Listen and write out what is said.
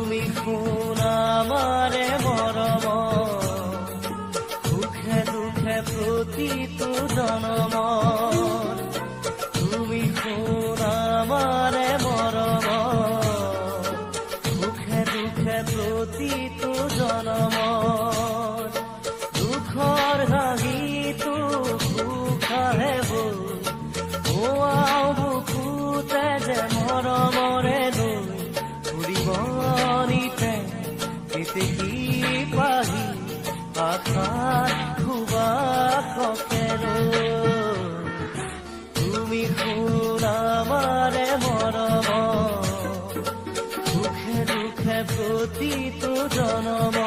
তুমি শুন আমাৰে মৰম, সুখে দুখে প্ৰতিটো জনম। তুমি শুন আমাৰে মৰম, সুখে দুখে প্ৰতিটো জনম। দুখৰ হাঁহিটো সুখাহে বৈ হোৱাও বুকুতে যে মৰমৰে লৈ ফুৰিব নিতে কেতেকী পাহি আশাত সুবাসকে লৈ। তুমি শুন আমাৰে মৰম, সুখে দুখে প্ৰতিটো জনম।